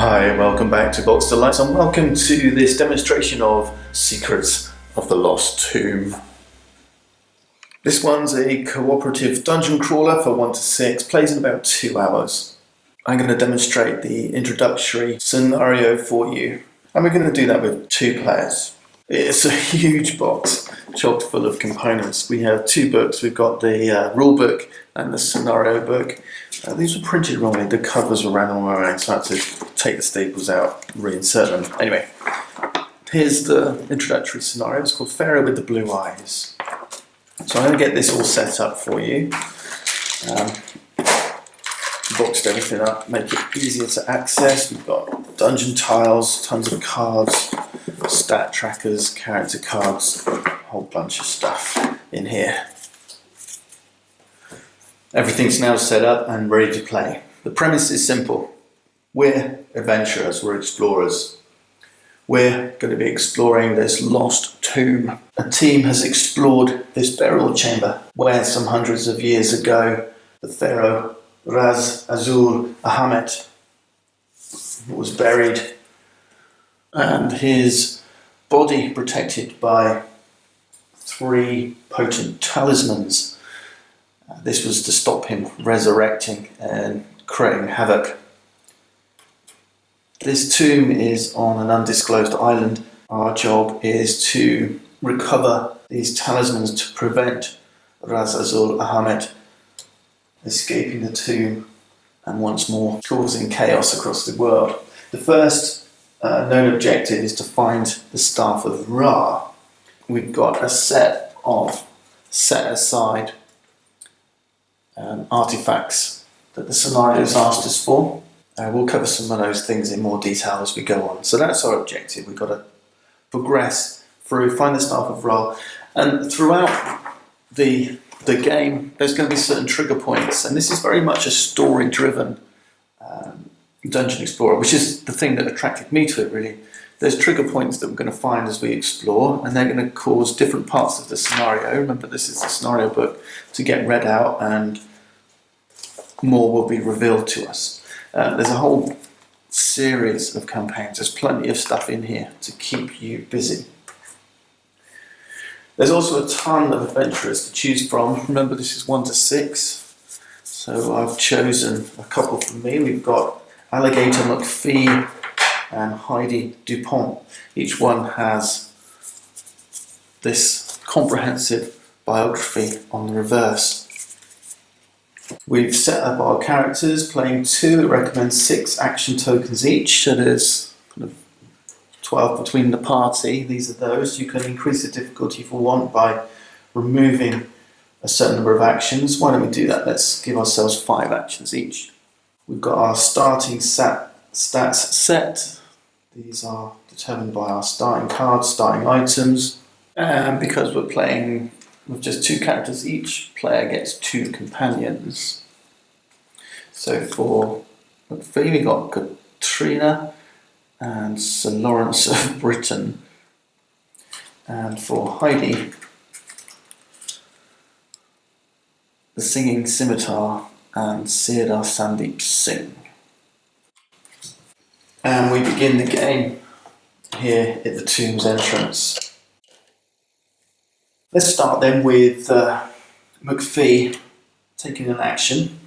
Hi, welcome back to Box Delights and welcome to this demonstration of Secrets of the Lost Tomb. This one's a cooperative dungeon crawler for 1 to 6, plays in about 2 hours. I'm going to demonstrate the introductory scenario for you, and we're going to do that with 2 players. It's a huge box, chock full of components. We have 2 books. We've got the rule book and the scenario book. These were printed wrongly. The covers were random on my own, so I had to take the staples out, reinsert them. Anyway, here's the introductory scenario. It's called Pharaoh with the Blue Eyes. So I'm going to get this all set up for you. Boxed everything up, make it easier to access. We've got dungeon tiles, tons of cards, stat trackers, character cards, a whole bunch of stuff in here. Everything's now set up and ready to play. The premise is simple. We're adventurers, we're explorers. We're going to be exploring this lost tomb. A team has explored this burial chamber where some hundreds of years ago the pharaoh Ras Azul Ahmed was buried and his body protected by 3 potent talismans. This was to stop him resurrecting and creating havoc. This tomb is on an undisclosed island. Our job is to recover these talismans to prevent Ras Azul Ahmed escaping the tomb and once more causing chaos across the world. The first known objective is to find the Staff of Ra. We've got a set of set aside artifacts that the scenario has asked us for. We'll cover some of those things in more detail as we go on. So that's our objective. We've got to progress through, find the Staff of Ra, and throughout the game there's going to be certain trigger points, and this is very much a story-driven dungeon explorer, which is the thing that attracted me to it really. There's trigger points that we're going to find as we explore, and they're going to cause different parts of the scenario. Remember, this is the scenario book to get read out, and more will be revealed to us. There's a whole series of campaigns. There's plenty of stuff in here to keep you busy. There's also a ton of adventurers to choose from. Remember, this is 1 to 6, so I've chosen a couple from me. We've got Alligator McPhee and Heidi Dupont. Each one has this comprehensive biography on the reverse. We've set up our characters, playing 2. It recommends 6 action tokens each, so there's kind of 12 between the party. These are those. You can increase the difficulty if you want by removing a certain number of actions. Why don't we do that? Let's give ourselves 5 actions each. We've got our starting stats set. These are determined by our starting cards, starting items, and because we're playing with just 2 characters, each player gets 2 companions. So for McPhee we got Katrina and Sir Lawrence of Britain, and for Heidi the Singing Scimitar and Sirdar Sandeep Singh. And we begin the game here at the tomb's entrance. Let's start then with McPhee taking an action.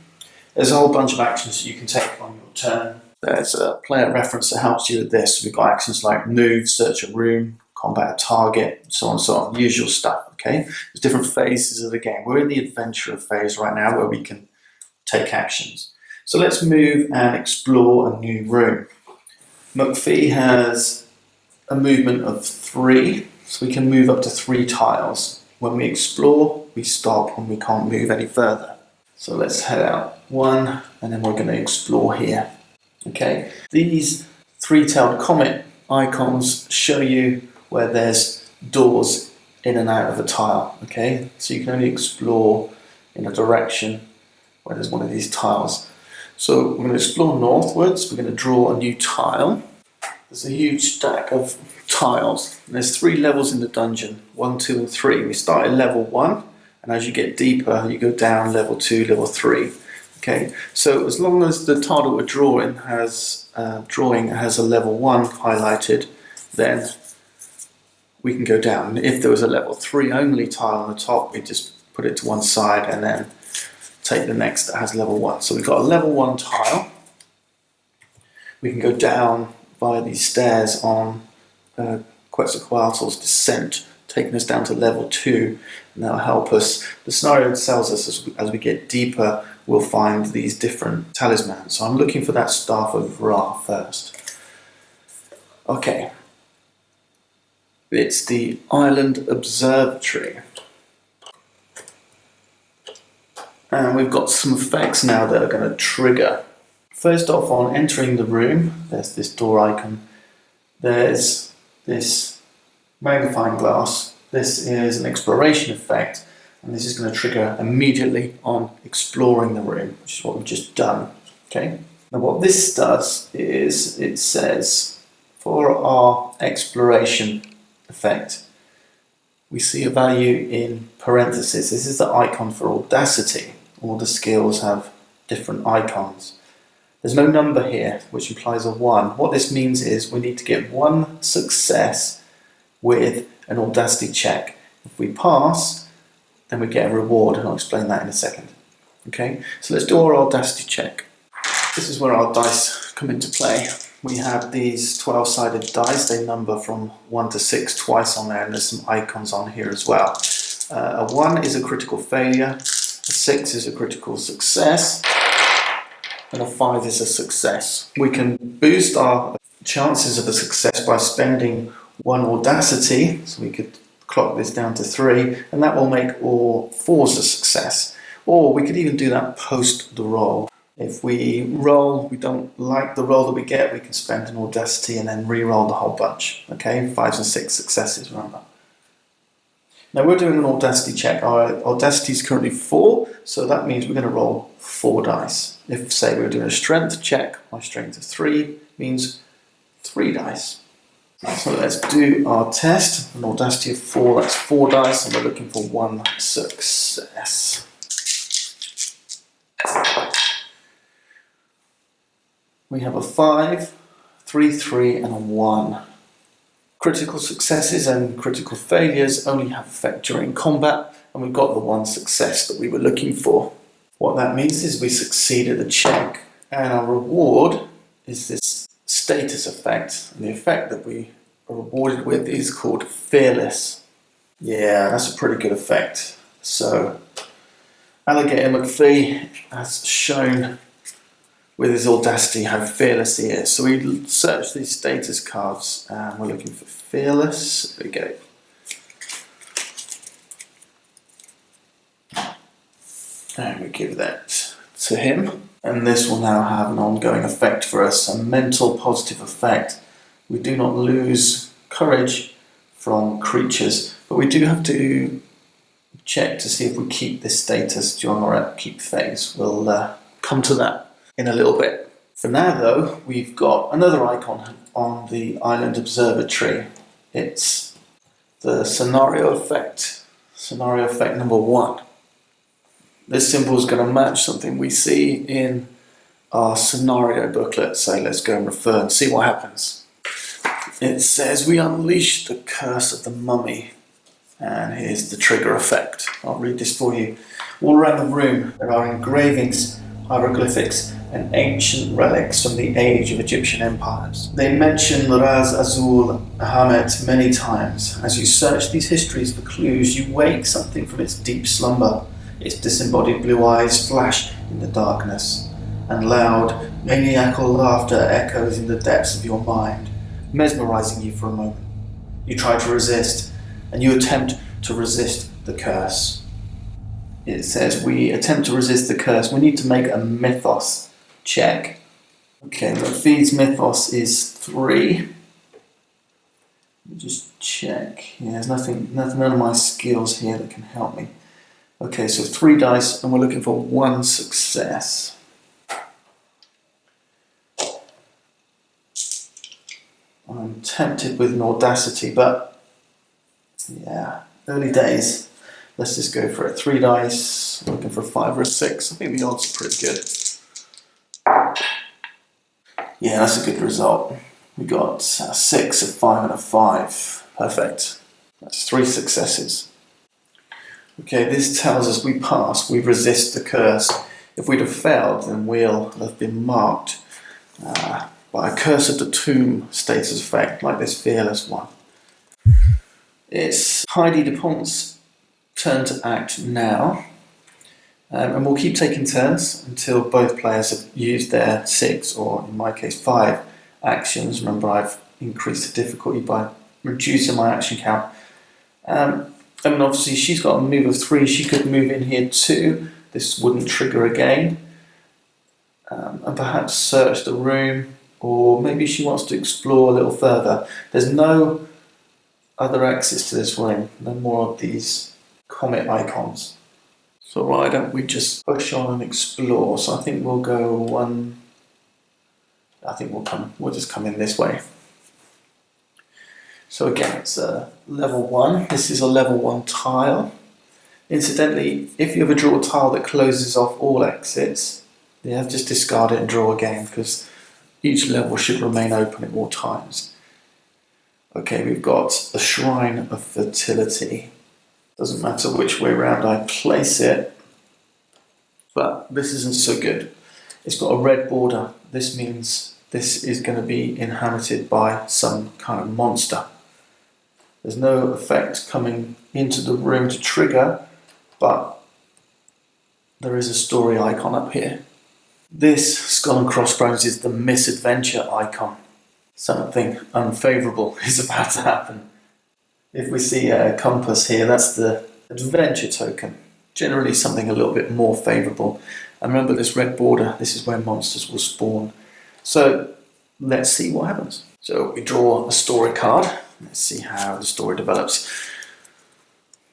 There's a whole bunch of actions you can take on your turn. There's a player reference that helps you with this. We've got actions like move, search a room, combat a target, so on and so on. Usual stuff, okay? There's different phases of the game. We're in the adventurer phase right now where we can take actions. So let's move and explore a new room. McPhee has a movement of 3, so we can move up to 3 tiles. When we explore, we stop when we can't move any further. So let's head out 1, and then we're going to explore here. Okay, these 3-tailed comet icons show you where there's doors in and out of a tile. Okay, so you can only explore in a direction where there's one of these tiles. So we're going to explore northwards. We're going to draw a new tile. There's a huge stack of tiles. And there's 3 levels in the dungeon, 1, 2 and 3. We start at level 1, and as you get deeper you go down level 2, level 3. Okay, so as long as the tile that we're drawing has a level 1 highlighted, then we can go down. If there was a level 3 only tile on the top, we just put it to one side and then take the next that has level 1. So we've got a level 1 tile. We can go down via these stairs on Quetzalcoatl's descent, taking us down to level 2, and that'll help us. The scenario tells us as we get deeper, we'll find these different talismans. So I'm looking for that Staff of Ra first. Okay. It's the Island Observatory. And we've got some effects now that are going to trigger. First off, on entering the room, there's this door icon. There's this magnifying glass. This is an exploration effect, and this is going to trigger immediately on exploring the room, which is what we've just done. Okay. Now what this does is it says for our exploration effect, we see a value in parentheses. This is the icon for audacity. All the skills have different icons. There's no number here, which implies a 1. What this means is we need to get 1 success with an audacity check. If we pass, then we get a reward, and I'll explain that in a second. Okay, so let's do our audacity check. This is where our dice come into play. We have these 12-sided dice. They number from 1 to 6 twice on there, and there's some icons on here as well. A 1 is a critical failure, a 6 is a critical success, and a 5 is a success. We can boost our chances of a success by spending 1 audacity, so we could clock this down to 3, and that will make all 4s a success. Or we could even do that post the roll. If we roll, we don't like the roll that we get, we can spend an audacity and then re-roll the whole bunch. Okay, 5s and 6 successes, remember. Now we're doing an audacity check. Our audacity is currently 4, so that means we're going to roll 4 dice. If, say, we were doing a strength check, my strength of 3 means 3 dice. So let's do our test. An audacity of 4, that's 4 dice, and we're looking for 1 success. We have a 5, 3, 3, and a 1. Critical successes and critical failures only have effect during combat, and we've got the 1 success that we were looking for. What that means is we succeeded the check, and our reward is this status effect, and the effect that we are rewarded with is called Fearless. Yeah, that's a pretty good effect. So, Alligator McPhee has shown with his audacity how fearless he is. So we search these status cards and we're looking for Fearless. There we go. And we give that to him. And this will now have an ongoing effect for us, a mental positive effect. We do not lose courage from creatures, but we do have to check to see if we keep this status during our upkeep phase. We'll come to that in a little bit. For now though, we've got another icon on the Island Observatory. It's the scenario effect number 1. This symbol is going to match something we see in our scenario booklet, so let's go and refer and see what happens. It says we unleash the curse of the mummy, and here's the trigger effect. I'll read this for you. All around the room there are engravings, hieroglyphics, and ancient relics from the age of Egyptian empires. They mention Ras Azul Hamet many times. As you search these histories for clues, you wake something from its deep slumber. Its disembodied blue eyes flash in the darkness, and loud, maniacal laughter echoes in the depths of your mind, mesmerizing you for a moment. You try to resist, and you attempt to resist the curse. It says we attempt to resist the curse. We need to make a mythos check. Okay, McPhee's mythos is 3. Let me just check. Yeah, there's none of my skills here that can help me. Okay, so 3 dice, and we're looking for 1 success. I'm tempted with an audacity, but yeah, early days. Let's just go for it. 3 dice. I'm looking for a 5 or a 6. I think the odds are pretty good. Yeah, that's a good result. We got a 6, a 5 and a 5. Perfect. That's 3 successes. Okay, this tells us we pass, we resist the curse. If we'd have failed, then we'll have been marked by a curse of the tomb status effect, like this fearless one. It's Heidi DuPont's turn to act now, and we'll keep taking turns until both players have used their 6, or in my case 5, actions. Remember, I've increased the difficulty by reducing my action count. And obviously she's got a move of 3, she could move in here too. This wouldn't trigger again. And perhaps search the room, or maybe she wants to explore a little further. There's no other exits to this room, no more of these comet icons. So why don't we just push on and explore? So I think we'll go one, we'll just come in this way. So again, it's a level 1. This is a level 1 tile. Incidentally, if you ever draw a tile that closes off all exits, just discard it and draw again, because each level should remain open at all times. Okay, we've got the Shrine of Fertility. Doesn't matter which way around I place it, but this isn't so good. It's got a red border. This means this is going to be inhabited by some kind of monster. There's no effect coming into the room to trigger, but there is a story icon up here. This Skull and Crossbones is the misadventure icon. Something unfavourable is about to happen. If we see a compass here, that's the adventure token. Generally something a little bit more favourable. And remember this red border, this is where monsters will spawn. So let's see what happens. So we draw a story card. Let's see how the story develops.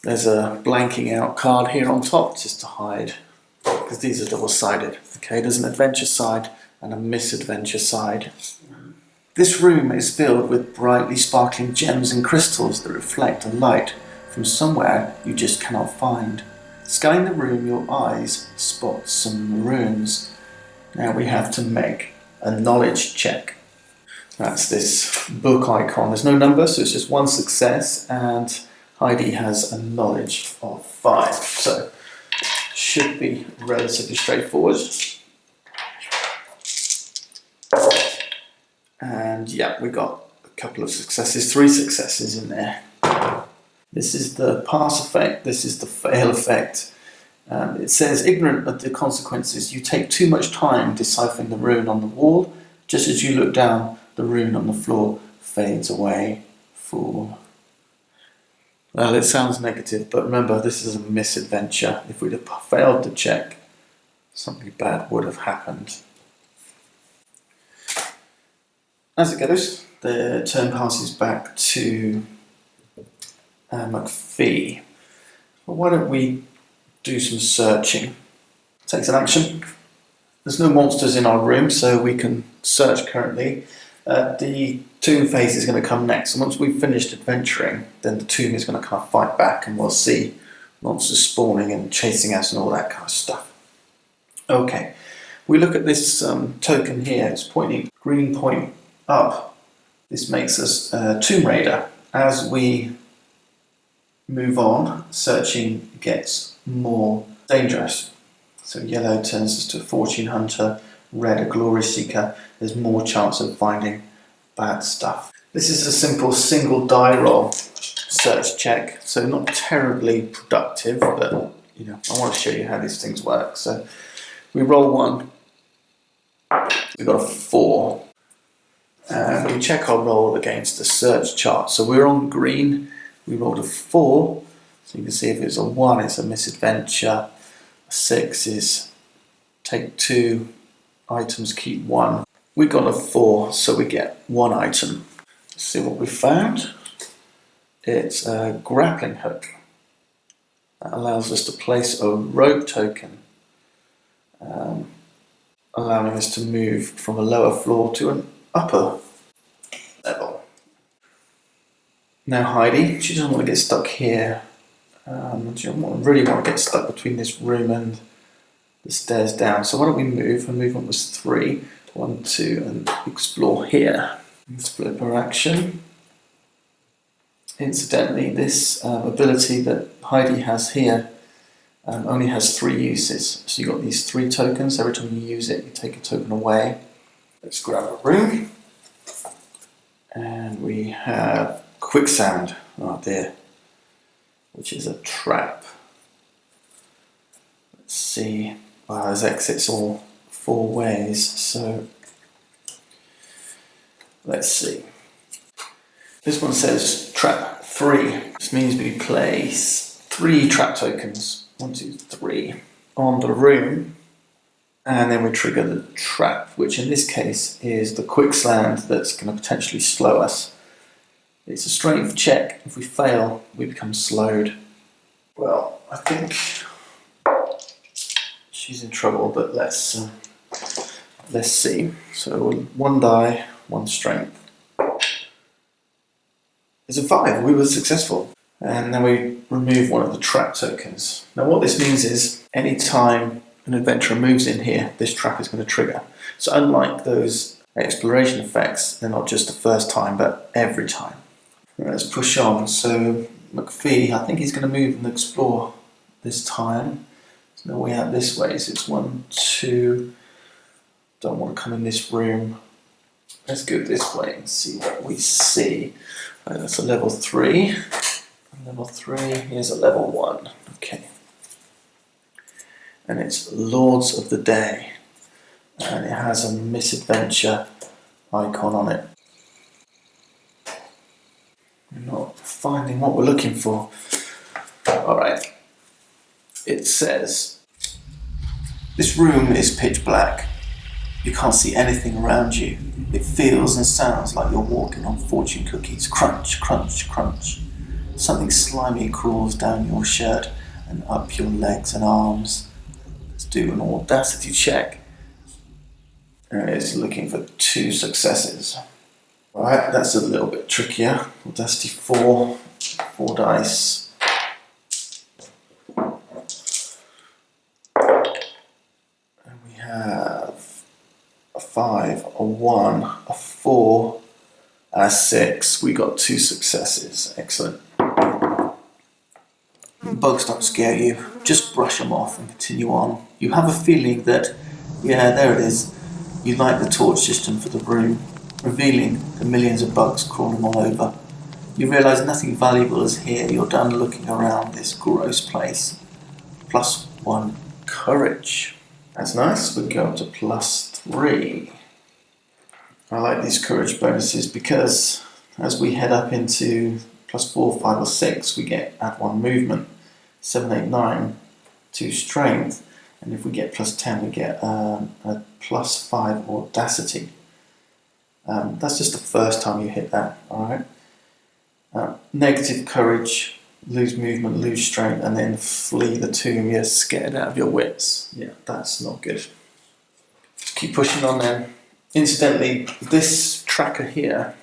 There's a blanking out card here on top just to hide, because these are double-sided. Okay, there's an adventure side and a misadventure side. This room is filled with brightly sparkling gems and crystals that reflect a light from somewhere you just cannot find. Scanning the room, your eyes spot some runes. Now we have to make a knowledge check. That's this book icon. There's no number, so it's just 1 success, and Heidi has a knowledge of 5. So should be relatively straightforward. And yeah, we got a couple of successes, 3 successes in there. This is the pass effect, this is the fail effect. It says, ignorant of the consequences, you take too much time deciphering the rune on the wall. Just as you look down, the rune on the floor fades away. Fool. Well, it sounds negative, but remember, this is a misadventure. If we'd have failed to check, something bad would have happened. As it goes, the turn passes back to McPhee. Well, why don't we do some searching? Takes an action. There's no monsters in our room, so we can search currently. The tomb phase is going to come next, and once we've finished adventuring, then the tomb is going to kind of fight back, and we'll see monsters spawning and chasing us and all that kind of stuff. Okay, we look at this token here. It's pointing green point up. This makes us Tomb Raider. As we move on, searching gets more dangerous. So yellow turns us to a fortune hunter, red a glory seeker. There's more chance of finding bad stuff. This is a simple single die roll search check, so not terribly productive, but I want to show you how these things work. So we roll 1, we got a 4, and we check our roll against the search chart. So we're on green, we rolled a 4, so you can see if it's a 1 it's a misadventure, a 6 is take 2 items, keep 1. We got a 4, so we get 1 item. Let's see what we found. It's a grappling hook. That allows us to place a rope token, allowing us to move from a lower floor to an upper level. Now Heidi, she doesn't want to get stuck here I really want to get stuck between this room and the stairs down. So why don't we move? And movement was 3. 1, 2, and explore here. Let's flip our action. Incidentally, this ability that Heidi has here only has 3 uses. So you've got these 3 tokens. Every time you use it, you take a token away. Let's grab a room. And we have quicksand right there, which is a trap. Let's see. Wow, there's exits all 4 ways. So let's see. This one says trap 3. This means we place 3 trap tokens, 1, 2, 3, on the room, and then we trigger the trap, which in this case is the quicksand that's going to potentially slow us. It's a strength check. If we fail, we become slowed. Well, I think she's in trouble, but let's see. So 1 die, 1 strength. It's a 5. We were successful. And then we remove one of the trap tokens. Now what this means is any time an adventurer moves in here, this trap is going to trigger. So unlike those exploration effects, they're not just the first time, but every time. Let's push on. So McPhee, I think he's going to move and explore this time. There's no way out this way, so it's 1, 2. Don't want to come in this room. Let's go this way and see what we see. Right, that's a level 3. Level 3, here's a level 1. Okay. And it's Lords of the Day. And it has a misadventure icon on it. We're not finding what we're looking for. Alright. It says, this room is pitch black. You can't see anything around you. It feels and sounds like you're walking on fortune cookies. Crunch, crunch, crunch. Something slimy crawls down your shirt and up your legs and arms. Let's do an audacity check. And it's looking for 2 successes. Right, that's a little bit trickier. Audacity 4, 4 dice. And we have a 5, a 1, a 4, and a 6. We got 2 successes. Excellent. Bugs don't scare you. Just brush them off and continue on. You have a feeling that, yeah, there it is. You light the torch system for the room, revealing the millions of bugs crawling all over. You realise nothing valuable is here. You're done looking around this gross place. +1 courage. That's nice. We go up to +3. I like these courage bonuses because as we head up into +4, 5 or 6, we get add 1 movement. 7, 8, 9, 2 strength. And if we get +10, we get a +5 audacity. That's just the first time you hit that, alright? Negative courage, lose movement, lose strength, and then flee the tomb. You're scared out of your wits. Yeah, that's not good. Just keep pushing on then. Incidentally, this tracker here,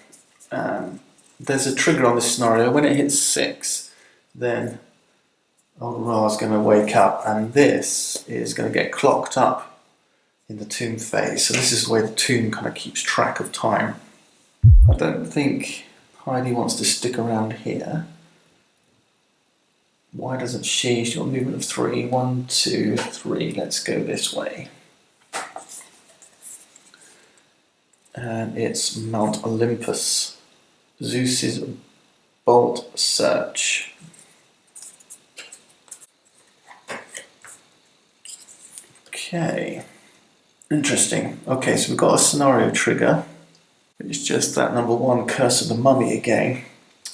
there's a trigger on this scenario. When it hits 6, then old Ra's going to wake up, and this is going to get clocked up in the tomb phase. So this is the way the tomb kind of keeps track of time. I don't think Heidi wants to stick around here. Why doesn't she? She's got a movement of 3. 1, 2, 3. Let's go this way. And it's Mount Olympus. Zeus's bolt search. Okay, interesting. Okay, so we've got a scenario trigger. It's just that number 1, Curse of the Mummy again.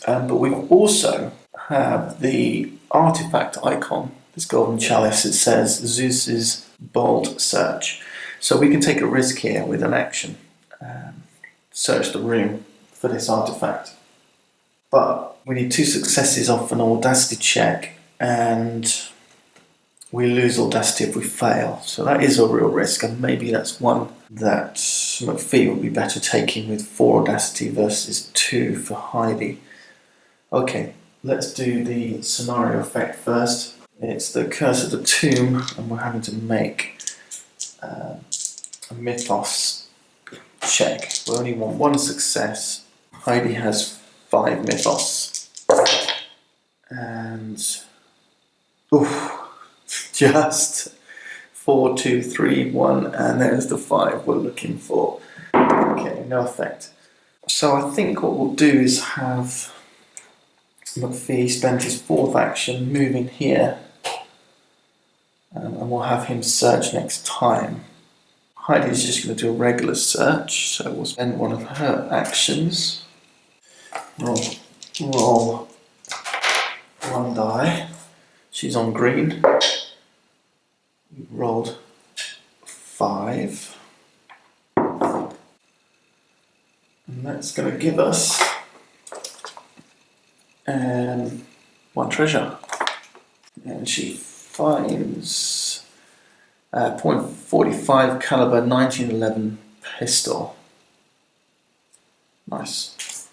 But we also have the artifact icon, this golden chalice. It says Zeus's bolt search. So we can take a risk here with an action. Search the room for this artifact. But we need 2 successes off an audacity check, and we lose audacity if we fail. So that is a real risk, and maybe that's one that McPhee would be better taking with 4 audacity versus 2 for Heidi. Okay, let's do the scenario effect first. It's the curse of the tomb, and we're having to make a mythos check. We only want one success. Heidi has 5 mythos. And just 4, 2, 3, 1, and there's the 5 we're looking for. Okay, no effect. So I think what we'll do is have McPhee spend his 4th action moving here, and we'll have him search next time. Heidi's just going to do a regular search, so we'll spend one of her actions. Roll 1 die. She's on green. We rolled 5. And that's going to give us 1 treasure. And she finds a .45 caliber 1911 pistol. Nice.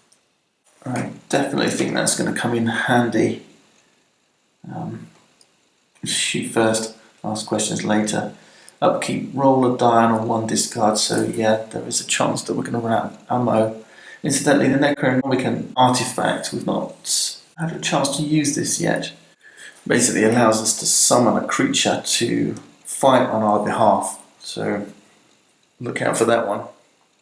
I definitely think that's going to come in handy. Shoot first, ask questions later. Upkeep, roll a die on 1 discard, so yeah, there is a chance that we're going to run out of ammo. Incidentally, the Necronomicon artifact, we've not had a chance to use this yet. Basically allows us to summon a creature to fight on our behalf, so look out for that one.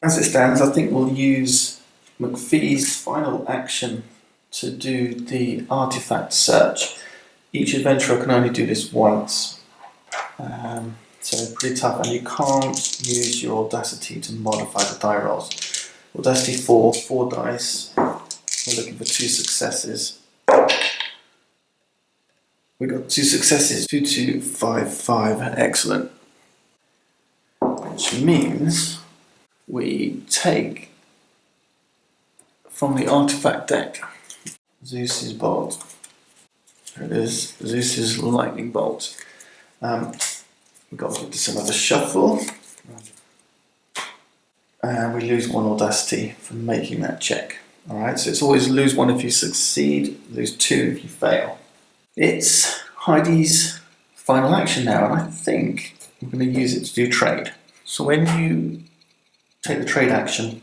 As it stands, I think we'll use McPhee's final action to do the artifact search. Each adventurer can only do this once, so pretty tough, and you can't use your audacity to modify the die rolls. Audacity 4 dice, we're looking for 2 successes. We got 2 successes, 2, 2, 5, 5, excellent. Which means we take from the artifact deck Zeus's bolt. There it is, Zeus's lightning bolt. We've got to give this another shuffle. And we lose 1 audacity from making that check. Alright, so it's always lose 1 if you succeed, lose 2 if you fail. It's Heidi's final action now, and I think we're going to use it to do trade. So when you take the trade action,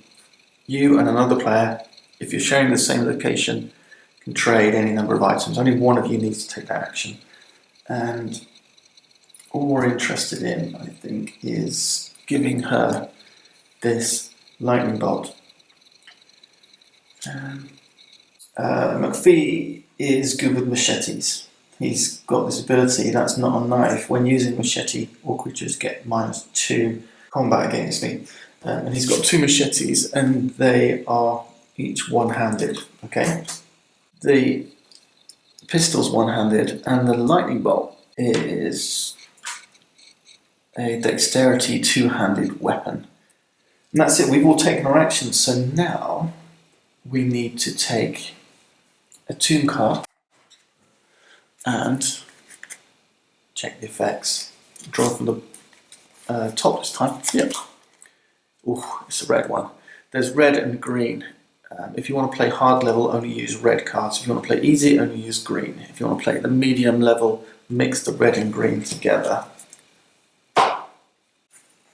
you and another player, if you're sharing the same location, can trade any number of items. Only one of you needs to take that action. And all we're interested in, I think, is giving her this lightning bolt. McPhee is good with machetes. He's got this ability, that's not a knife. When using machete, all creatures get -2 combat against me. And he's got 2 machetes, and they are each one-handed, okay? The pistol's one-handed, and the lightning bolt is a dexterity 2-handed weapon. And that's it, we've all taken our actions, so now we need to take a tomb card and check the effects. Draw from the top this time. Yep. Ooh, it's a red one. There's red and green. If you want to play hard level, only use red cards. If you want to play easy, only use green. If you want to play the medium level, mix the red and green together.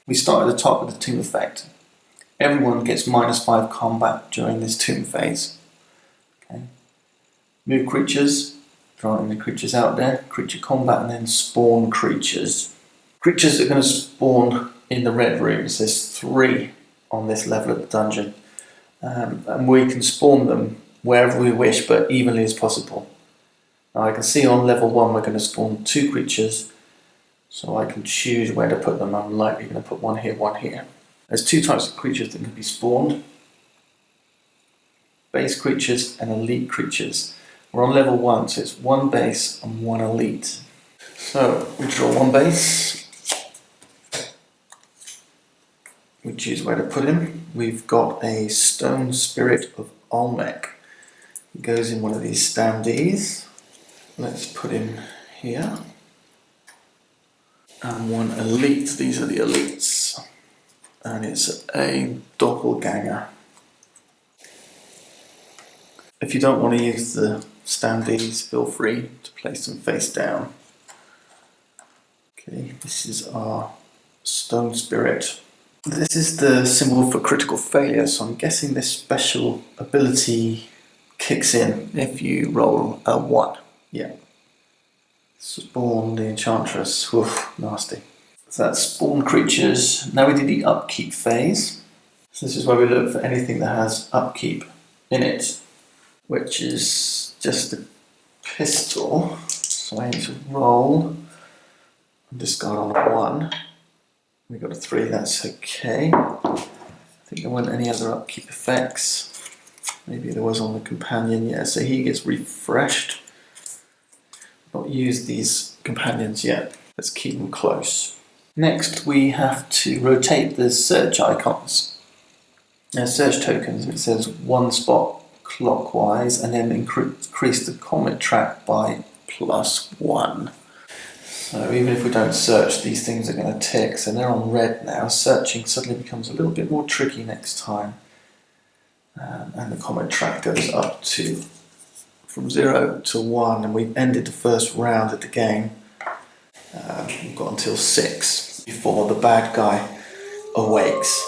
We start at the top with the tomb effect. Everyone gets -5 combat during this tomb phase. Okay. Move creatures, drawing the creatures out there, creature combat, and then spawn creatures. Creatures are going to spawn in the red rooms. There's 3 on this level of the dungeon. And we can spawn them wherever we wish, but evenly as possible. Now I can see on level 1 we're going to spawn 2 creatures, so I can choose where to put them. I'm likely going to put 1 here, 1 here. There's 2 types of creatures that can be spawned. Base creatures and elite creatures. We're on level 1, so it's 1 base and 1 elite. So we draw 1 base. We choose where to put him. We've got a stone spirit of olmec. He goes in one of these standees. Let's put him here. And 1 elite. These are the elites. And it's a doppelganger. If you don't want to use the standees, feel free to place them face down. Okay, this is our stone spirit. This is the symbol for critical failure, so I'm guessing this special ability kicks in if you roll a 1. Yeah. Spawn the Enchantress. Oof, nasty. So that's spawn creatures. Now we do the upkeep phase. So this is where we look for anything that has upkeep in it, which is just a pistol. So I need to roll and discard on a 1. We got a 3, that's okay. I think there weren't any other upkeep effects. Maybe there was on the companion, yeah, so he gets refreshed. Not used these companions yet. Let's keep them close. Next we have to rotate the search icons. Search tokens, it says 1 spot clockwise and then increase the comet track by +1. So even if we don't search, these things are going to tick. So they're on red now. Searching suddenly becomes a little bit more tricky next time. And the comet track goes up to from 0 to 1, and we've ended the first round of the game. We've got until 6 before the bad guy awakes.